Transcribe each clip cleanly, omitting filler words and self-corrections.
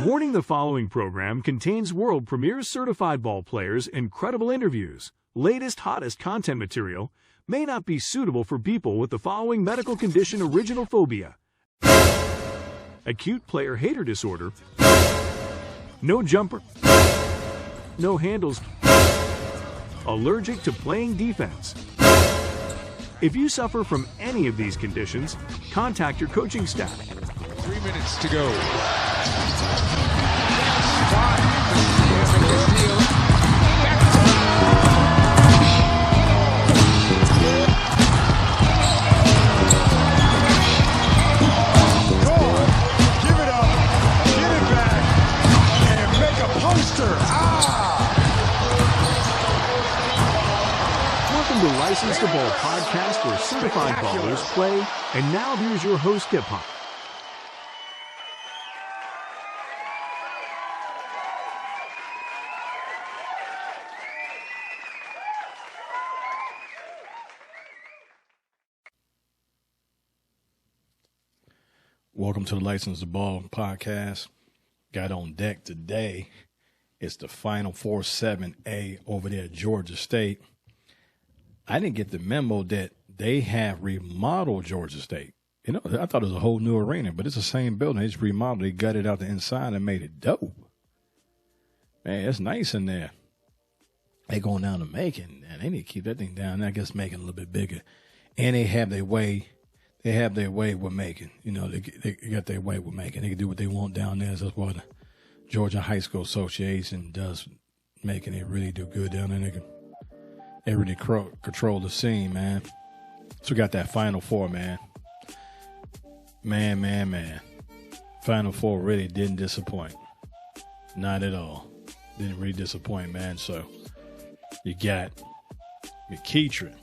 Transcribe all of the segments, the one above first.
Warning: the following program contains world premier certified ball players, incredible interviews, latest, hottest content material, may not be suitable for people with the following medical condition: original phobia, acute player hater disorder, no jumper, no handles, allergic to playing defense. If you suffer from any of these conditions, contact your coaching staff. 3 minutes to go. Welcome to Licensed to Ball podcast, where certified ballers play. And now here's your host, Hip Hop. Welcome to the Licensed to Ball podcast. Got on deck today. It's the Final Four 7A over there at Georgia State. I didn't get the memo that they have remodeled Georgia State. You know, I thought it was a whole new arena, but it's the same building. They just remodeled. They gutted out the inside and made it dope. Man, it's nice in there. They going down to Macon, and they need to keep that thing down. I guess Macon a little bit bigger. And they have their way. They have their way with Macon. You know, they got their way with Macon. They can do what they want down there. That's what the Georgia High School Association does. Macon, they really do good down there. They really control the scene, man. So we got that Final Four, man. Man. Final Four really didn't disappoint. Not at all. Didn't really disappoint, man. So you got McEachern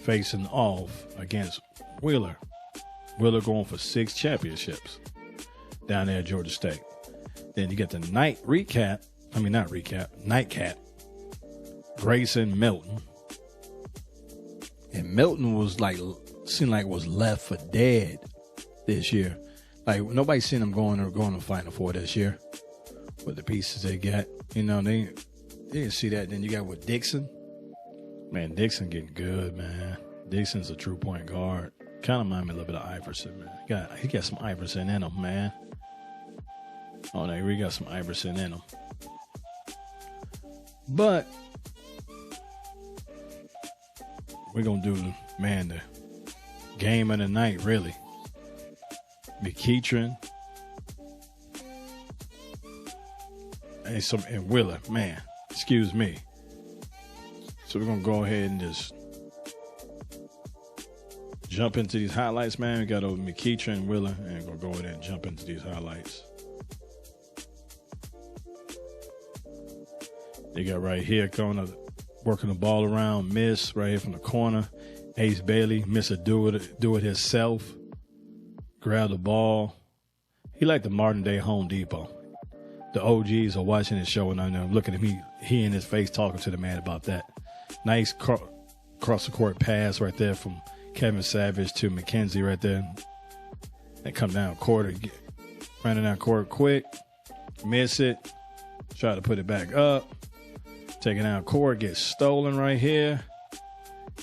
facing off against Wheeler. Wheeler going for 6 championships down there at Georgia State. Then you get the nightcap. Grayson, Milton. And Milton was seemed like was left for dead this year. Like, nobody seen them going to Final Four this year with the pieces they got. You know, they didn't see that. Then you got with Dixon. Man, Dixon getting good, man. Dixon's a true point guard. Kind of remind me a little bit of Iverson, man. He got some Iverson in him, man. Oh, no, we got some Iverson in him. But we're going to do, the game of the night, really. McEachern and Wheeler, man. Excuse me. So we're going to go ahead and just jump into these highlights, man. We got over McEachern and Wheeler, and we're going to go ahead and jump into these highlights. They got right here working the ball around, miss right here from the corner. Ace Bailey, miss a do it himself. Grab the ball. He like the modern day Home Depot. The OGs are watching his show and I know, look at him. He in his face talking to the man about that. Nice cross the court pass right there from Kevin Savage to McKenzie right there. They come down court, running down court quick, miss it, try to put it back up, take it down court, get stolen right here,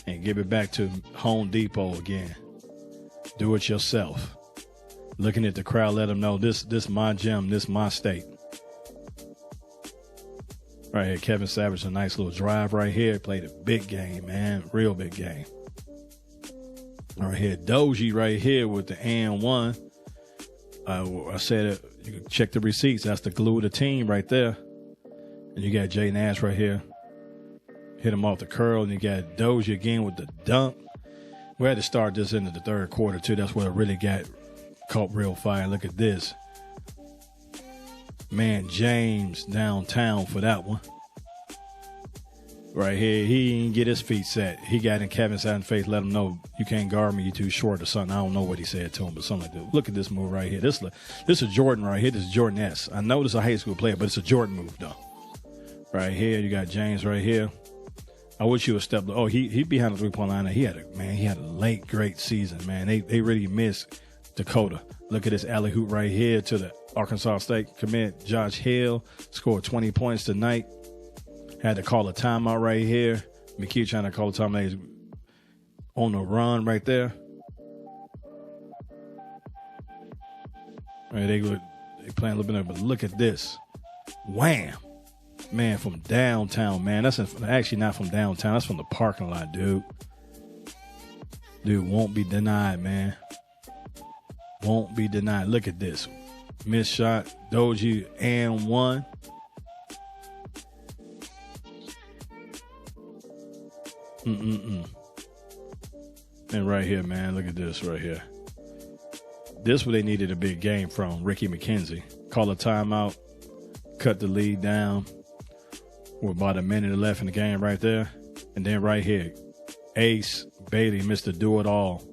and give it back to Home Depot again. Do it yourself. Looking at the crowd, let them know this my gym, this my state. Right here, Kevin Savage, a nice little drive right here. Played a big game, man. Real big game. Right here, Doji right here with the and one. I said it, you can check the receipts. That's the glue of the team right there. And you got Jay Nash right here. Hit him off the curl. And you got Doji again with the dunk. We had to start this into the third quarter, too. That's where it really caught real fire. Look at this. Man, James downtown for that one. Right here, he didn't get his feet set. He got in Kevin Savage's face, let him know, you can't guard me, you too short or something. I don't know what he said to him, but something like that. Look at this move right here. This is Jordan right here. This is Jordan S. I know this is a high school player, but it's a Jordan move, though. Right here, you got James right here. I wish he would step. Oh, he behind the three-point line. He had a late great season, man. They really missed Dakota. Look at this alley hoop right here to the Arkansas State commit Josh Hill scored 20 points tonight. Had to call a timeout right here. McEachern trying to call a timeout. He's on the run right there. Right, they playing a little bit, but look at this. Wham. Man, from downtown, man. That's actually not from downtown. That's from the parking lot, dude. Dude, won't be denied, man. Won't be denied. Look at this. Missed shot. Doji and one. And right here, man. Look at this right here. This where they needed a big game from. Ricky McKenzie. Call a timeout. Cut the lead down. With about a minute left in the game right there. And then right here, Ace Bailey, Mr. Do-It-All,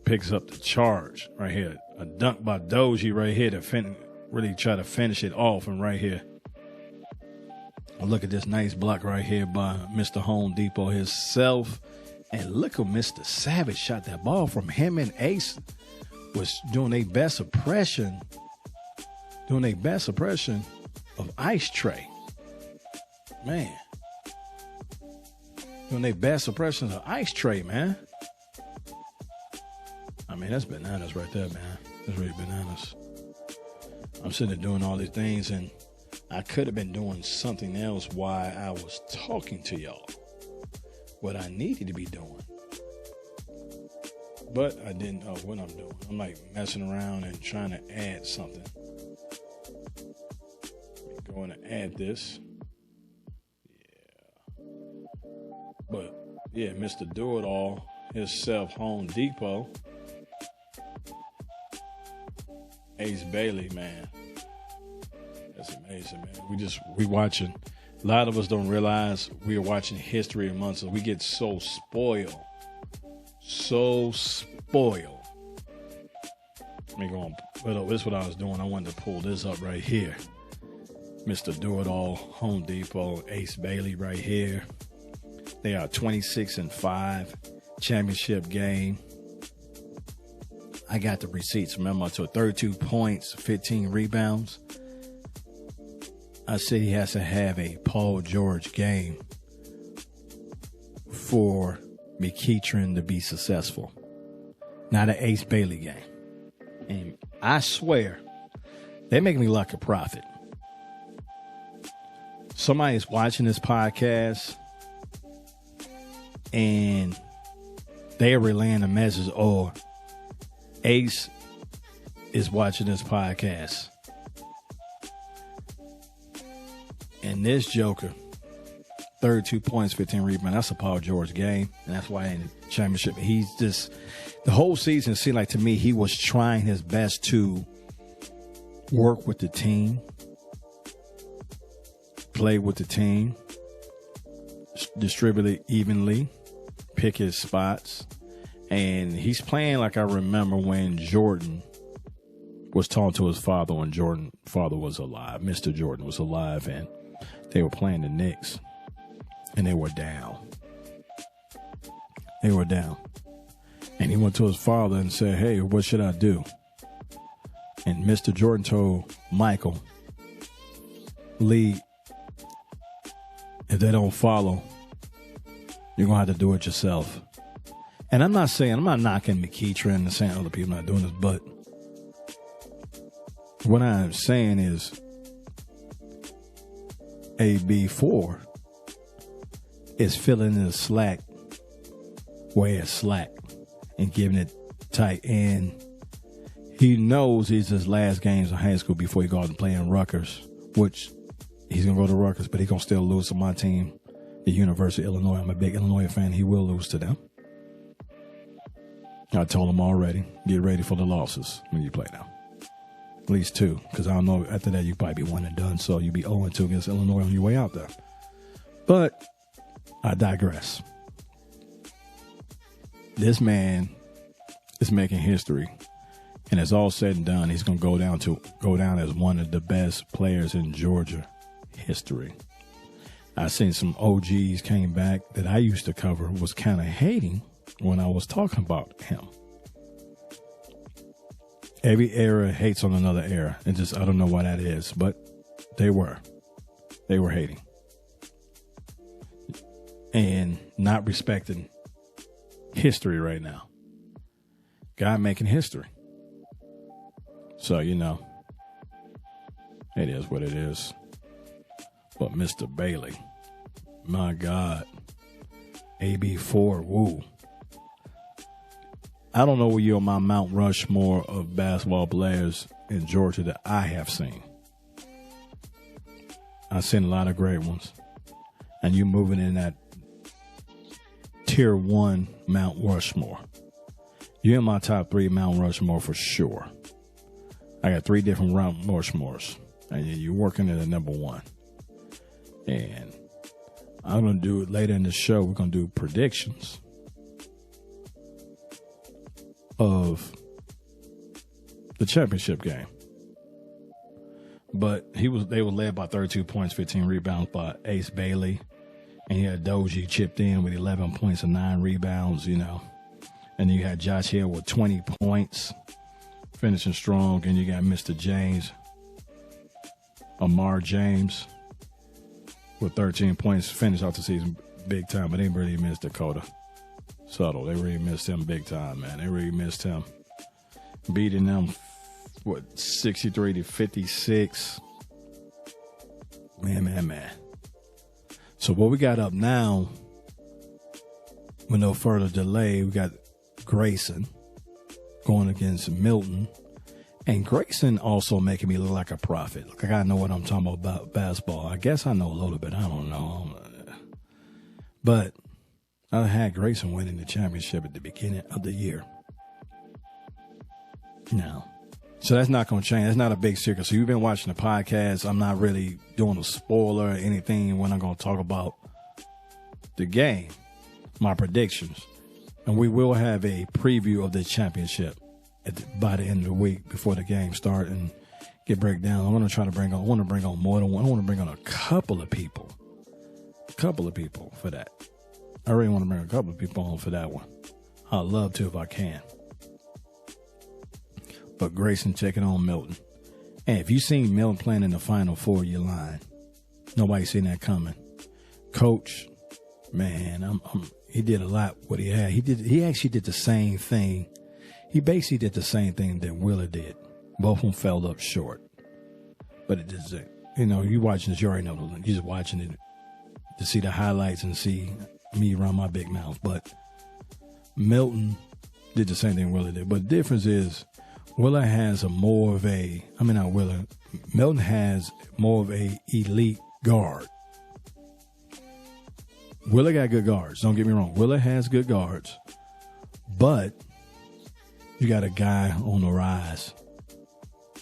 picks up the charge right here. A dunk by Doji right here to really try to finish it off. And right here, look at this nice block right here by Mr. Home Depot himself. And look at Mr. Savage shot that ball from him, and Ace was doing their best suppression. Of Ice Tray. Man. Doing their best suppression of Ice Tray, man. I mean, that's bananas right there, man. That's really bananas. I'm sitting there doing all these things, and I could have been doing something else while I was talking to y'all. What I needed to be doing. But I didn't know what I'm doing. I'm like messing around and trying to add something. I'm going to add this. Yeah. But, yeah, Mr. Do-It-All, himself, Home Depot. Ace Bailey, man. That's amazing, man. We watching. A lot of us don't realize we are watching history amongst us. We get so spoiled. So spoiled. Let me go on. Well, this is what I was doing. I wanted to pull this up right here. Mr. Do-It-All, Home Depot, Ace Bailey right here. They are 26-5 championship game. I got the receipts. Remember, to 32 points, 15 rebounds. I said he has to have a Paul George game for McEachern to be successful. Not an Ace Bailey game. And I swear, they make me like a prophet. Somebody's watching this podcast and they are relaying a message, or Ace is watching this podcast. And this joker, 32 points, 15 rebounds. That's a Paul George game. And that's why in the championship, he's just, the whole season seemed like to me he was trying his best to work with the team, play with the team, distribute it evenly, pick his spots. And he's playing like I remember when Jordan was talking to his father when Jordan's father was alive. Mr. Jordan was alive, and they were playing the Knicks, and they were down. They were down. And he went to his father and said, hey, what should I do? And Mr. Jordan told Michael, Lee, if they don't follow, you're going to have to do it yourself. And I'm not knocking McEachern and saying other people not doing this, but what I'm saying is AB4 is filling in the slack where it's slack and giving it tight. And he knows these his last games in high school before he goes and play in Rutgers, which he's going to go to Rutgers, but he's going to still lose to my team, the University of Illinois. I'm a big Illinois fan. He will lose to them. I told him already, get ready for the losses when you play now. At least 2, because I don't know, after that you probably be 1 and done, so you be 0-2 against Illinois on your way out there. But I digress. This man is making history, and it's all said and done, he's going to go down as one of the best players in Georgia history. I seen some OGs came back that I used to cover, was kind of hating when I was talking about him. Every era hates on another era. And just, I don't know why that is, but they were hating and not respecting history right now. God making history. So, you know, it is what it is. But Mr. Bailey, my God, AB4, woo. I don't know where you're on my Mount Rushmore of basketball players in Georgia that I have seen. I've seen a lot of great ones. And you're moving in that tier 1 Mount Rushmore. You're in my top 3 Mount Rushmore for sure. I got 3 different Mount Rushmores. And you're working at a number 1. And I'm going to do it later in the show. We're going to do predictions of the championship game. But they were led by 32 points, 15 rebounds by Ace Bailey. And you had Doji chipped in with 11 points and 9 rebounds, you know. And you had Josh Hill with 20 points, finishing strong. And you got Mr. James, Amar James, with 13 points, finished off the season big time. But they really missed Dakota Subtle. They really missed him big time, man. They really missed him. Beating them, 63-56. Man. So what we got up now, with no further delay, we got Grayson going against Milton. And Grayson also making me look like a prophet. Like I know what I'm talking about basketball. I guess I know a little bit. I don't know. But I had Grayson winning the championship at the beginning of the year. Now, so that's not going to change. That's not a big secret. So you've been watching the podcast. I'm not really doing a spoiler or anything when I'm going to talk about the game, my predictions. And we will have a preview of the championship by the end of the week before the game start and get breakdown. I want to bring on more than one. I want to bring on a couple of people for that. I really want to bring a couple of people on for that one. I'd love to if I can. But Grayson checking on Milton. And if you seen Milton playing in the Final Four, you're lying. Nobody seen that coming. Coach, man, he did a lot what he had. He actually did the same thing. He basically did the same thing that Willer did. Both of them fell up short. But it is, you know, you watching this, you already know. You're just watching it to see the highlights and see me run my big mouth. But Milton did the same thing Willer did. But the difference is Milton has more of a elite guard. Willer got good guards. Don't get me wrong. Willer has good guards. But you got a guy on the rise,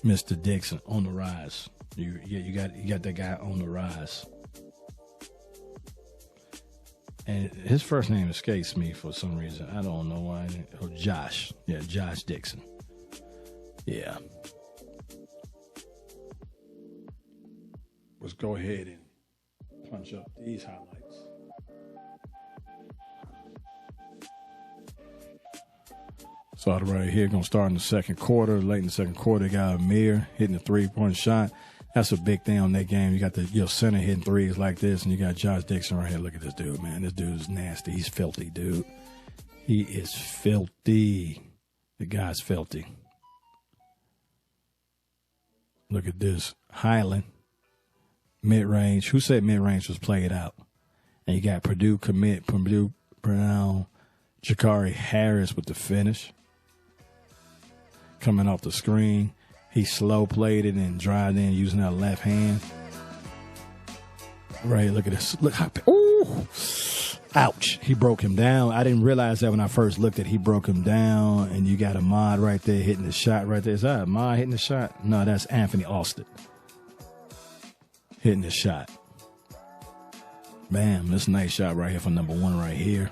Mr. Dixon on the rise. You got that guy on the rise, and his first name escapes me for some reason. I don't know why. Oh, Josh. Yeah, Josh Dixon. Yeah. Let's go ahead and punch up these highlights. So right here, going to start in the second quarter. Late in the second quarter, got Amir hitting a 3-point shot. That's a big thing on that game. You got your center hitting threes like this, and you got Josh Dixon right here. Look at this dude, man. This dude is nasty. He's filthy, dude. He is filthy. The guy's filthy. Look at this. Highland, mid-range. Who said mid-range was played out? And you got Purdue Brown, Gicarri Harris with the finish. Coming off the screen. He slow played it and drive in using that left hand. Right, look at this. Look how, ooh, ouch. He broke him down. I didn't realize that when I first looked at it. He broke him down, and you got Ahmad right there hitting the shot right there. Is that Ahmad hitting the shot? No, that's Anthony Austin hitting the shot. Bam, this nice shot right here for number 1 right here.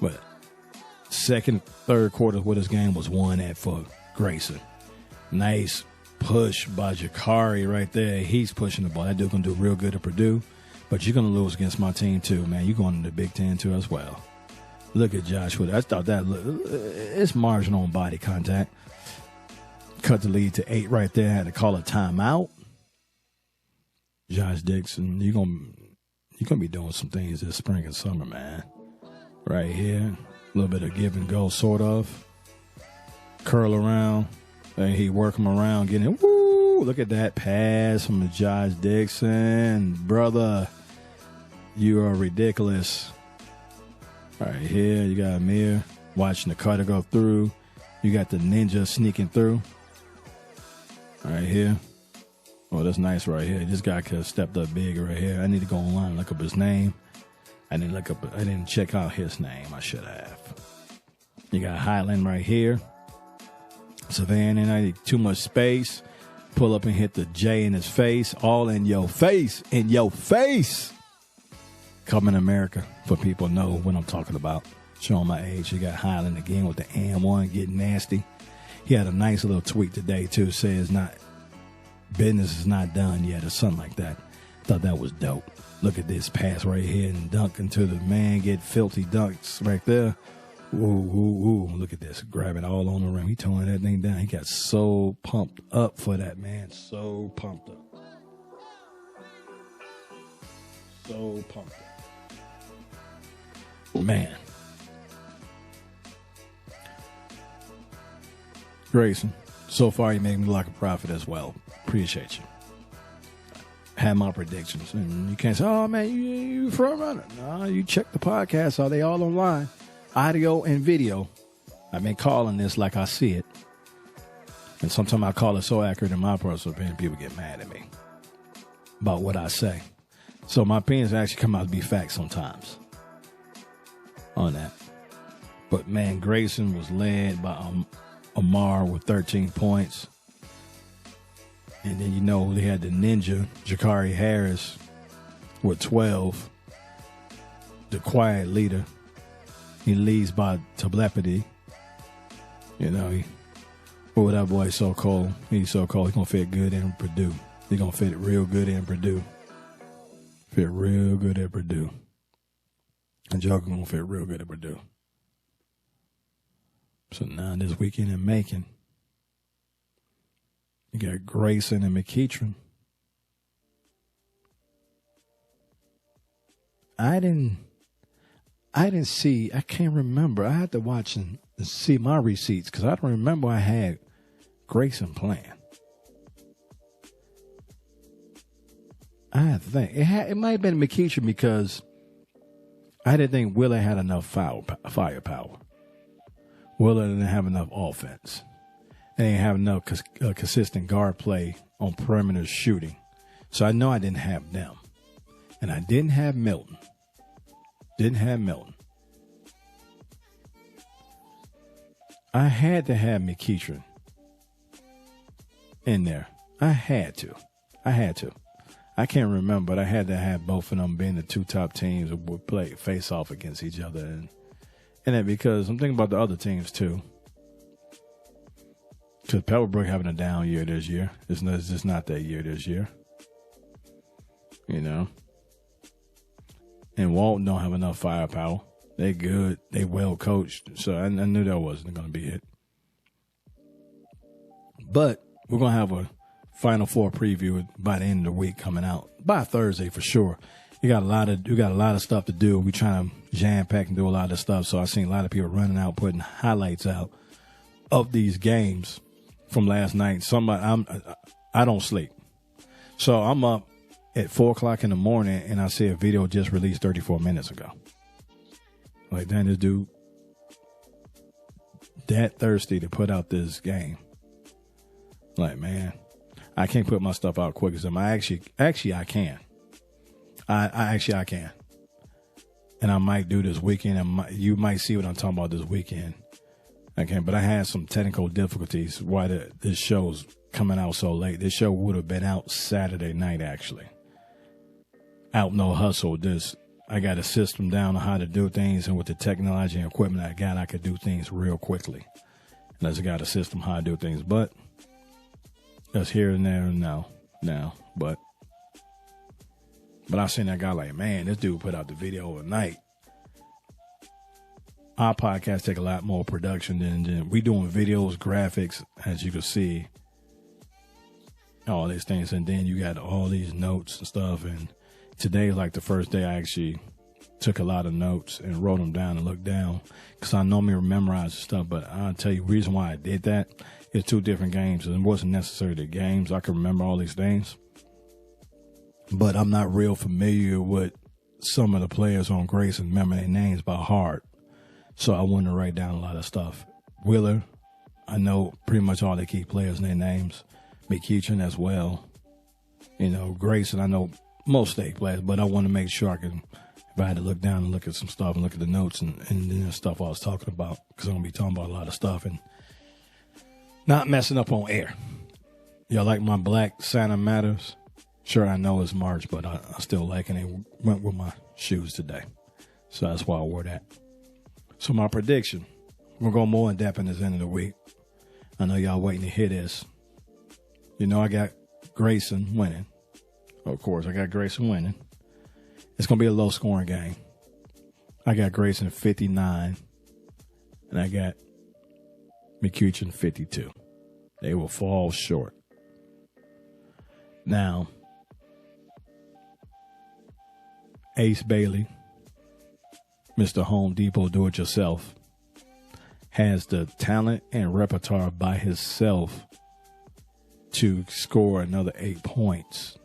But second, third quarter where this game was won at for Grayson. Nice push by Gicarri right there. He's pushing the ball. That dude's going to do real good at Purdue. But you're going to lose against my team too, man. You're going to the Big Ten too as well. Look at Josh Wood. I thought that it's marginal on body contact. Cut the lead to 8 right there. Had to call a timeout. Josh Dixon, you're gonna be doing some things this spring and summer, man. Right here, a little bit of give and go, sort of. Curl around, and he work him around, getting it. Woo! Look at that pass from Josh Dixon, brother. You are ridiculous. Right here, you got Amir watching the cutter go through. You got the ninja sneaking through. Right here. Oh, that's nice right here. This guy could have stepped up big right here. I need to go online and look up his name. I didn't check out his name. I should have. You got Highland right here. Savannah, I need too much space. Pull up and hit the J in his face. All in your face. In your face. Coming America, for people know what I'm talking about. Showing my age. You got Highland again with the and1 getting nasty. He had a nice little tweet today, too. Says business is not done yet or something like that. Thought that was dope. Look at this pass right here and dunk into the man. Get filthy dunks right there. Ooh. Look at this. Grab it all on the rim. He towing that thing down. He got so pumped up for that, man. So pumped up. So pumped up. Man. Grayson, so far you made me like a prophet as well. Appreciate you. Had my predictions. And you can't say, oh, man, you front runner. No, you check the podcast. Are they all online? Audio and video. I've been calling this like I see it. And sometimes I call it so accurate in my personal opinion, people get mad at me about what I say. So my opinions actually come out to be facts sometimes on that. But, man, Grayson was led by Amar with 13 points. And then, they had the ninja, Gicarri Harris, with 12. The quiet leader. He leads by telepathy. What that boy so cold. He's so cold. He's going to fit good in Purdue. He's going to fit real good in Purdue. Fit real good at Purdue. And Joker going to fit real good at Purdue. So now this weekend in Macon, you got Grayson and McEachern. I didn't see, I can't remember. I had to watch and see my receipts because I don't remember I had Grayson playing. I think it might have been McEachern because I didn't think Willer had enough firepower. Willer didn't have enough offense. They didn't have enough consistent guard play on perimeter shooting. So I know I didn't have them. And I didn't have Milton. I had to have McEachern in there. I had to. I can't remember, but I had to have both of them being the two top teams that would play face off against each other. And that because I'm thinking about the other teams too. Because Pebblebrook having a down year this year. It's just not that year this year. And Walton don't have enough firepower. They good. They well coached. So I knew that wasn't going to be it. But we're going to have a Final Four preview by the end of the week coming out. By Thursday for sure. We got a lot of stuff to do. We're trying to jam pack and do a lot of stuff. So I've seen a lot of people running out, putting highlights out of these games from last night. I don't sleep. So I'm up at 4:00 in the morning and I see a video just released 34 minutes ago. Like, damn, this dude that thirsty to put out this game. Like, man, I can't put my stuff out quick as them. I can. I can. And I might do this weekend. And you might see what I'm talking about this weekend. I can, but I had some technical difficulties why this show's coming out so late. This show would have been out Saturday night, actually. Out no hustle. I got a system down on how to do things, and with the technology and equipment I got, I could do things real quickly. And I just got a system how to do things, but that's here and there and now. But I seen that guy like, man, this dude put out the video at night. our podcast take a lot more production than we doing videos, graphics, as you can see, all these things. And then you got all these notes and stuff. And today is like the first day I actually took a lot of notes and wrote them down and looked down, because I normally memorize stuff. But I'll tell you the reason why I did that is 2 different games. And it wasn't necessarily the games. I can remember all these things, but I'm not real familiar with some of the players on Grayson, remember their names by heart. So I wanted to write down a lot of stuff. Wheeler, I know pretty much all the key players and their names. McEachern as well. You know, Grayson, I know most state players, but I want to make sure I can, if I had to look down and look at some stuff and look at the notes and the stuff I was talking about, because I'm going to be talking about a lot of stuff and not messing up on air. Y'all like my black Santa Matters? Sure, I know it's March, but I still like it. And it went with my shoes today. So that's why I wore that. So my prediction, we'll go more in depth in this end of the week. I know y'all waiting to hear this. You know I got Grayson winning. Of course, I got Grayson winning. It's going to be a low-scoring game. I got Grayson 59, and I got McEachern 52. They will fall short. Now, Ace Bailey, Mr. Home Depot Do-It-Yourself, has the talent and repertoire by himself to score another 8 points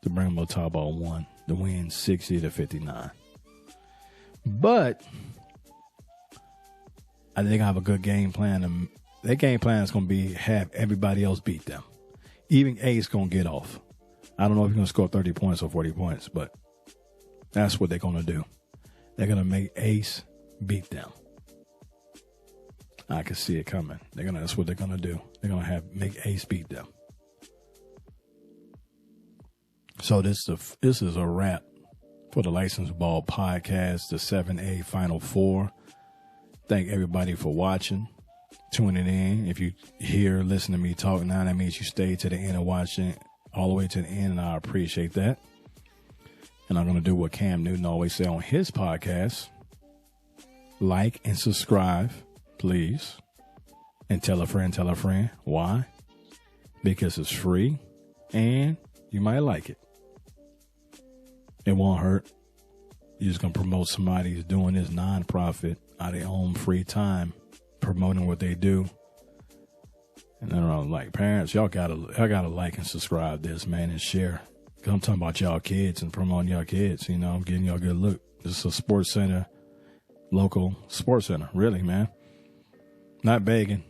to bring him to top ball 1 to win 60-59. But I think I have a good game plan. And that game plan is going to be have everybody else beat them. Even Ace going to get off. I don't know if he's going to score 30 points or 40 points, but that's what they're going to do. They're going to make Ace beat them. I can see it coming. That's what they're going to do. They're going to make Ace beat them. So this is a wrap for the Licensed Ball Podcast, the 7A Final Four. Thank everybody for watching, tuning in. If you listen to me talk now, that means you stayed to the end and watching all the way to the end, and I appreciate that. And I'm going to do what Cam Newton always say on his podcast. Like and subscribe, please. And tell a friend. Why? Because it's free and you might like it. It won't hurt. You're just going to promote somebody who's doing this nonprofit out of their own free time, promoting what they do. And then I'm like, parents, y'all gotta like and subscribe this, man, and share. Because I'm talking about y'all kids and promoting y'all kids. You know, I'm getting y'all a good look. This is a sports center, local sports center, really, man. Not begging.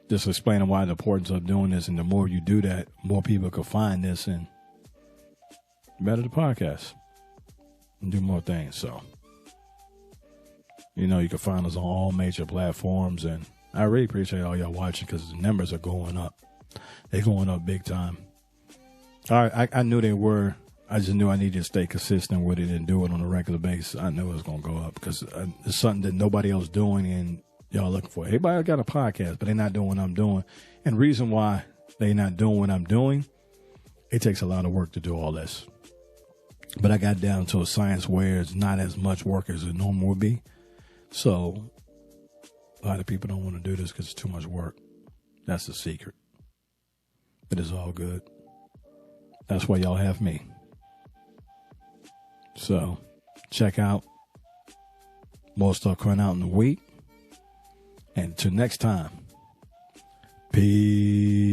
Just explaining why the importance of doing this. And the more you do that, more people can find this and better the podcast and do more things. So, you know, you can find us on all major platforms. And I really appreciate all y'all watching because the numbers are going up. They're going up big time. All right, I knew they were. I just knew I needed to stay consistent with it and do it on a regular basis. I knew it was going to go up because it's something that nobody else doing and y'all looking for. Everybody got a podcast, but they're not doing what I'm doing. And the reason why they're not doing what I'm doing, it takes a lot of work to do all this. But I got down to a science where it's not as much work as it normally would be. So a lot of people don't want to do this because it's too much work. That's the secret. But it's all good. That's why y'all have me. So check out more stuff coming out in the week. And until next time, peace.